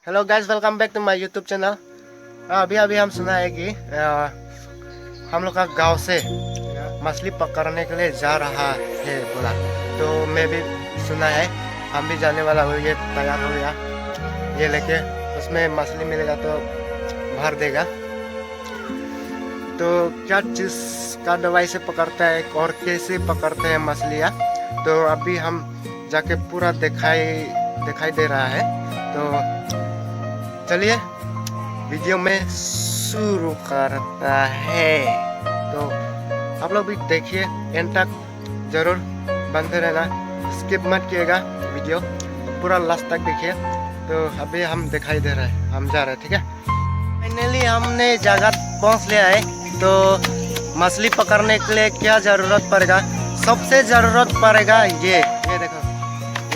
Hello guys, welcome back to my YouTube channel. अभी अभी हम सुना है कि हम लोग का गांव से मछली पकड़ने के लिए जा रहा है बोला। तो मैं भी सुना है, हम भी जाने वाला हो, ये तैयार हो गया, ये लेके उसमें मछली मिलेगा तो भर देगा। तो क्या चीज़ का दवाई से पकड़ता है और कैसे पकड़ते हैं मछलियाँ, तो अभी हम जाके पूरा दिखाई दे रहा है। तो चलिए वीडियो में शुरू करता है। तो आप लोग भी देखिए, एंड तक जरूर बनते रहना, स्किप मत किएगा, वीडियो पूरा लास्ट तक देखिए। तो अभी हम दिखाई दे रहा है, हम जा रहे हैं, ठीक है। फाइनली हमने जगह पहुंच लिया है। तो मछली पकड़ने के लिए क्या ज़रूरत पड़ेगा? सबसे ज़रूरत पड़ेगा ये देखो,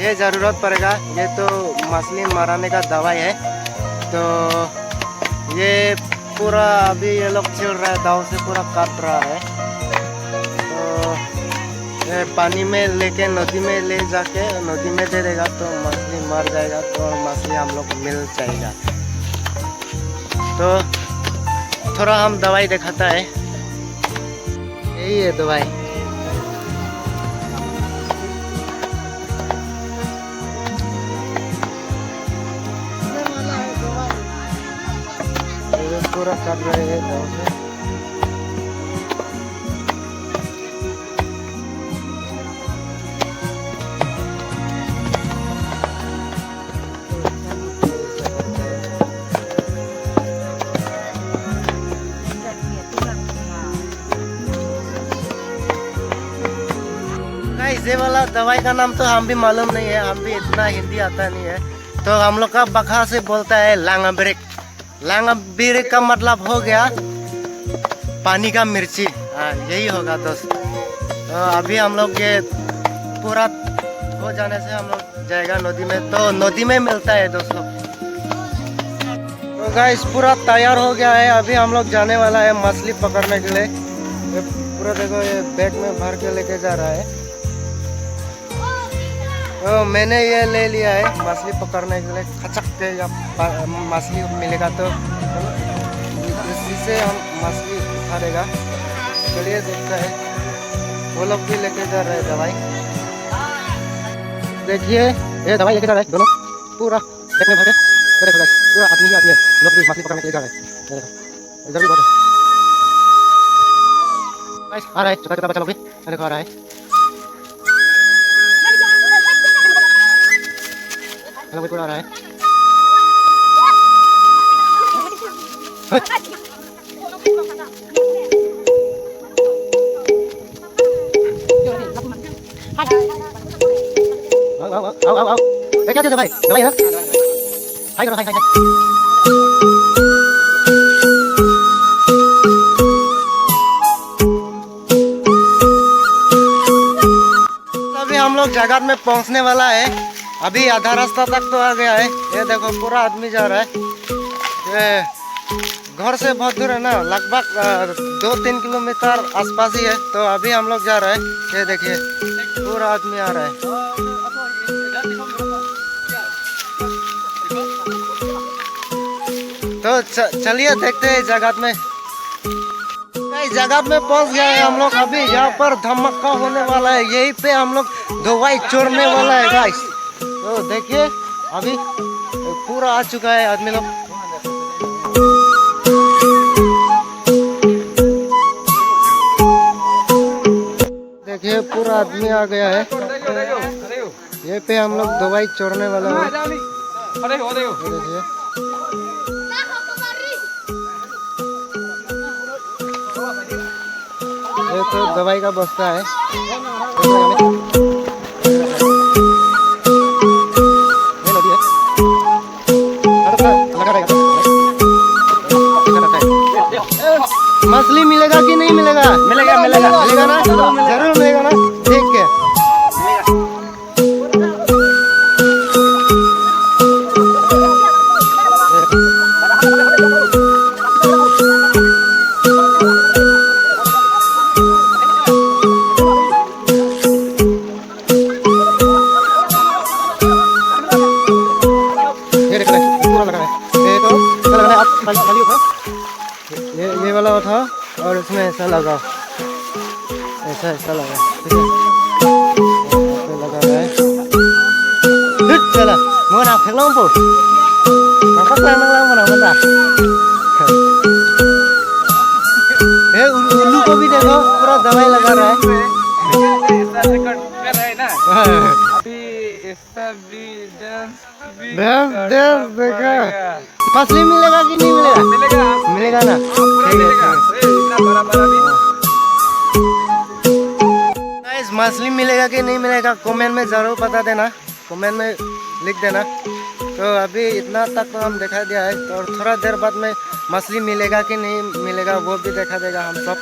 ये ज़रूरत पड़ेगा। ये तो मछली मारने का दवाई है। तो ये पूरा अभी ये लोग छिल रहा है, दाव से पूरा काट रहा है। तो ये पानी में लेके नदी में ले जाके नदी में दे देगा तो मछली मर जाएगा, तो मछली हम लोग मिल जाएगा। तो थोड़ा हम दवाई दिखाता है, यही है दवाई। पूरा कर रहे हैं दाव से। ये वाला दवाई का नाम तो हम भी मालूम नहीं है, हम भी इतना हिंदी आता नहीं है। तो हम लोग का बखा से बोलता है लांगाबिरिक। लांगाबिरिक का मतलब हो गया पानी का मिर्ची, यही होगा दोस्त। तो अभी हम लोग ये पूरा हो जाने से हम लोग जाएगा नदी में, तो नदी में मिलता है दोस्तों। तो गाइस पूरा तैयार हो गया है, अभी हम लोग जाने वाला है मछली पकड़ने के लिए। ये पूरा देखो, ये बैग में भर के लेके जा रहा है। तो मैंने ये ले लिया है मछली पकड़ने के लिए, खचक के या मछली मिलेगा तो इसी से हम मछली उठा देगा। चलिए देखते हैं, वो लोग भी लेके जा रहे हैं दवाई। देखिए ये दवाई लेके जा रहे हैं दोनों, पूरा देखने भर के पूरा आदमी ही आदमी है, लोग भी मछली पकड़ने के लिए जा रहे हैं। इधर भी बहुत आ रहा है, छोटा छोटा बच्चा लोग भी देखो आ रहा है। हेलो पूरा आ रहा है। आओ ये क्या चीज़ है भाई? दवाई है ना? हाय करो, हाय। अभी हम लोग जगह में पहुंचने वाला है, अभी आधा रास्ता तक तो आ गया है। ये देखो पूरा आदमी जा रहा है। ये घर से बहुत दूर है ना, लगभग 2-3 किलोमीटर आसपास ही है। तो अभी हम लोग जा रहे हैं, ये देखिए पूरा आदमी आ रहा है। तो चलिए देखते हैं जगह में। जगह में पहुंच गए हैं हम लोग। अभी यहाँ पर धमाका होने वाला है, यहीं पे हम लोग दवाई चोरने वाला है गाइस। तो देखिए अभी पूरा आ चुका है आदमी लोग। देखिए पूरा आदमी आ गया है, ये पे हम लोग दवाई चोरने वाला है। देखिए ये तो दवाई का बस्ता है। मछली मिलेगा कि नहीं मिलेगा? मिलेगा ना, जरूर मिलेगा ना, ठीक है। ये देख रहे पूरा लगा है। ऐसा लगाओ, ऐसा ऐसा लगाओ, ठीक है, ऐसा लगा रहा है। चला mau nào thằng long phụ nó phát lang năng lang mà nào mình à ए उल्लू को भी देखो पूरा दवाई लगा रहा है ऐसा रिकॉर्ड कर रहा है ना अभी ऐसा भी डांस डांस देखा मछली मिलेगा कि नहीं मिलेगा मिलेगा मिलेगा ना मिलेगा इतना बड़ा बड़ा भी गाइस मछली मिलेगा कि नहीं मिलेगा कमेंट में जरूर बता देना कमेंट में लिख देना। तो अभी इतना तक तो हम दिखा दिया है तो थोड़ा देर बाद में मछली मिलेगा कि नहीं मिलेगा वो भी दिखा देगा हम सब।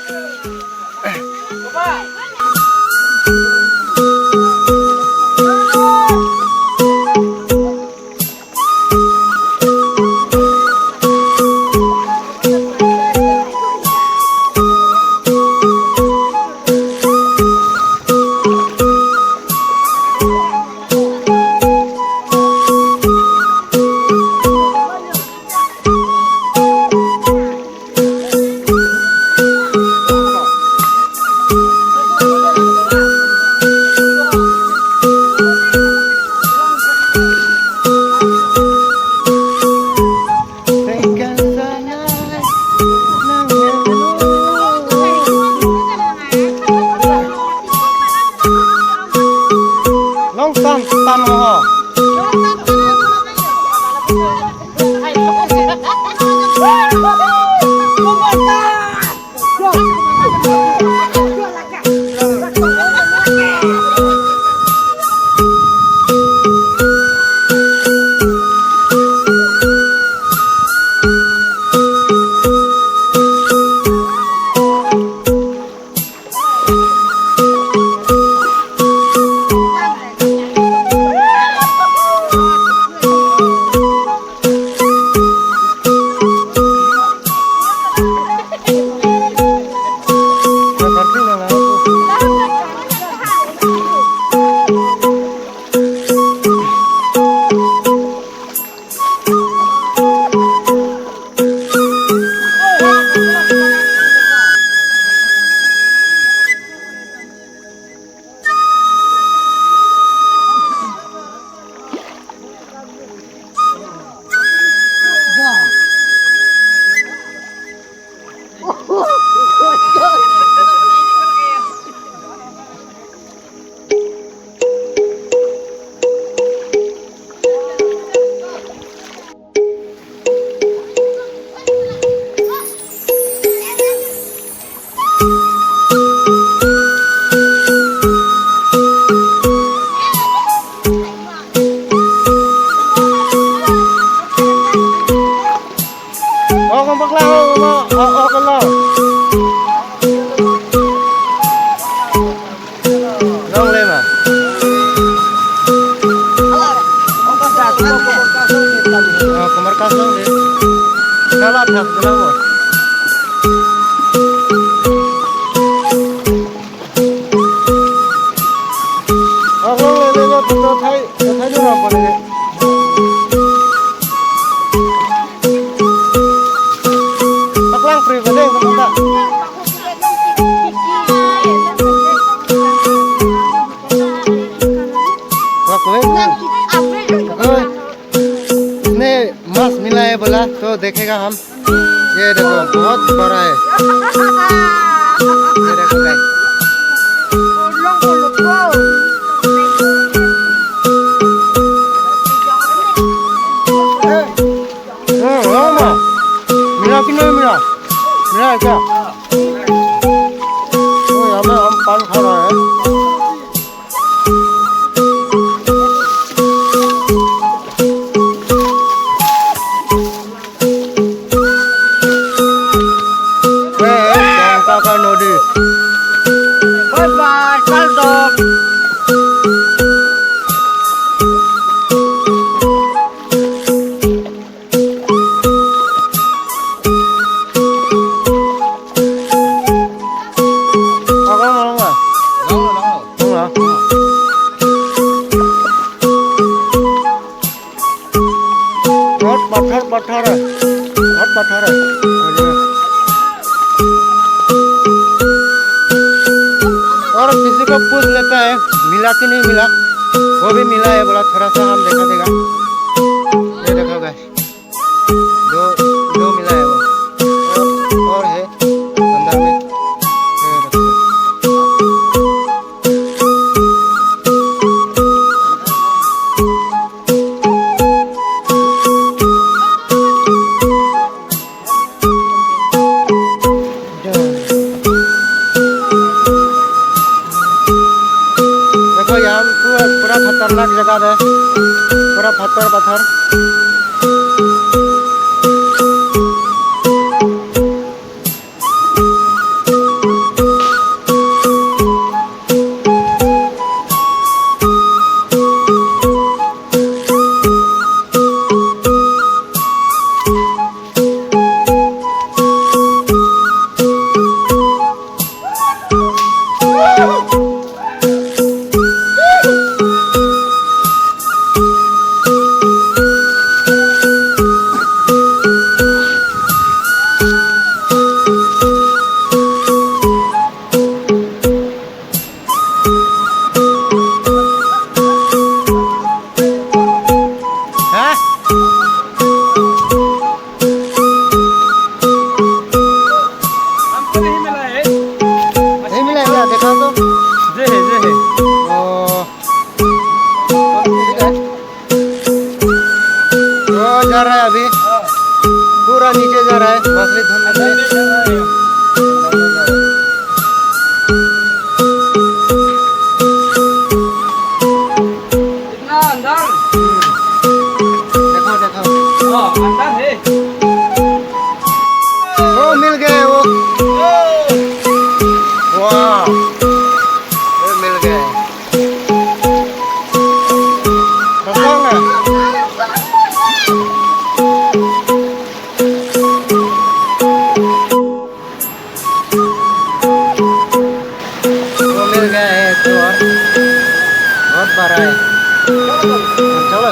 Tan ho. माछ मिला है बोला तो देखेगा हम। ये देखो बहुत बड़ा है, ये देखो गाइस। मिला कि नहीं मिला? मिला है क्या? यहाँ में हम पान खा रहे हैं। पत्थर है, बहुत पत्थर है। और किसी को पूछ लेता है मिला कि नहीं मिला। वो भी मिला है, बोला थोड़ा सा हम देखा देगा। ये देखो गाइस, दो दो मिला है वो, और है अंदर में। ये देखो। देखो यहाँ पूरा खतरनाक जगह है, पूरा पत्थर पत्थर। हमको नहीं मिला है। नहीं मिला क्या? देखा तो जे है। ठीक है। वो जा रहा है अभी, पूरा नीचे जा रहा है मछली ढूंढने के लिए। इतना अंदर? देखो देखो, हाँ अंदर है। वो मिल गए वो। वाह, वो मिल गए। पसंद है? वो मिल गया है एक तो, और बहुत बड़ा है। चलो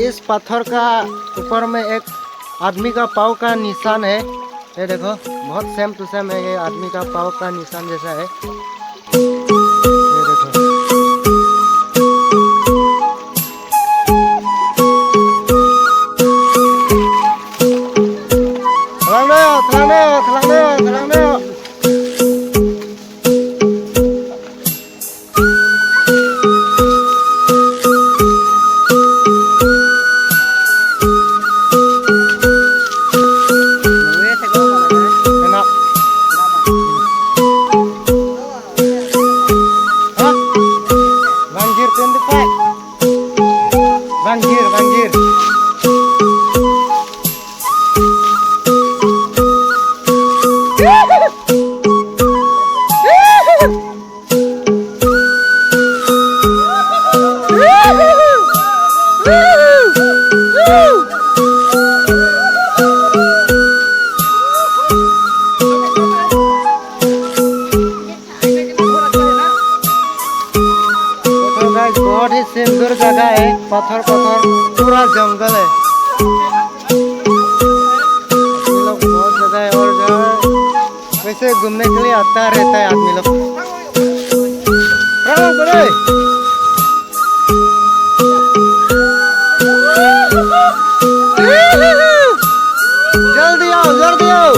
इस पत्थर का ऊपर में एक आदमी का पाँव का निशान है। ये देखो, बहुत सेम टू सेम है, ये आदमी का पाँव का निशान जैसा है। ये देखो, थलांग दो। Enak. Hah? Banjir tuh Pak. Banjir. बहुत ही सुंदर जगह है, पत्थर पूरा जंगल है। ये लोग बहुत जगह है, और जगह वैसे घूमने के लिए आता रहता है आदमी लोग। जल्दी आओ।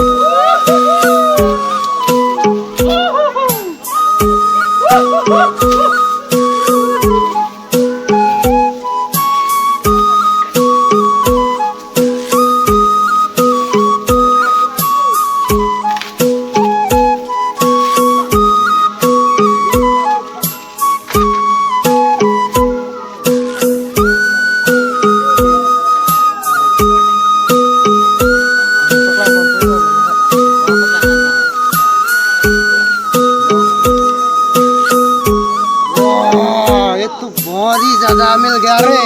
राजा मिल गया रे।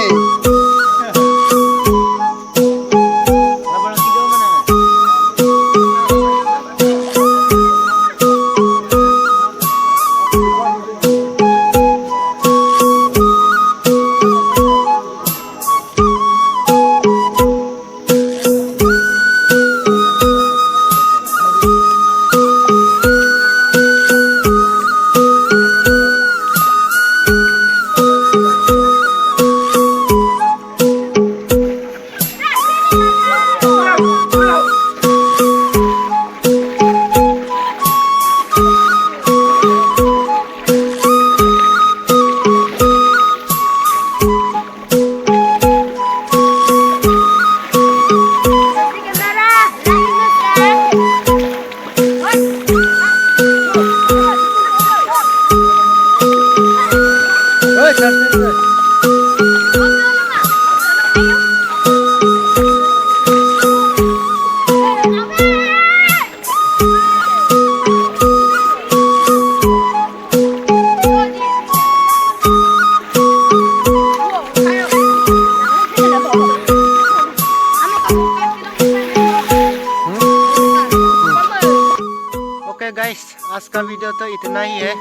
ओके गाइस, आज का वीडियो तो इतना ही है।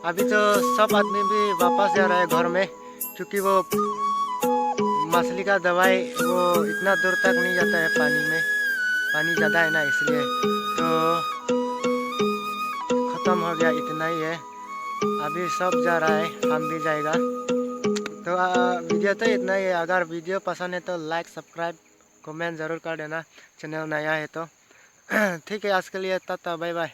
अभी तो सब आदमी भी वापस जा रहा है घर में, क्योंकि वो मछली का दवाई वो इतना दूर तक नहीं जाता है पानी में, पानी ज़्यादा है ना, इसलिए तो ख़त्म हो गया। इतना ही है, अभी सब जा रहा है, हम भी जाएगा। तो वीडियो तो इतना ही है। अगर वीडियो पसंद है तो लाइक सब्सक्राइब कमेंट ज़रूर कर देना, चैनल नया है तो। ठीक है, आज के लिए टाटा बाय बाय।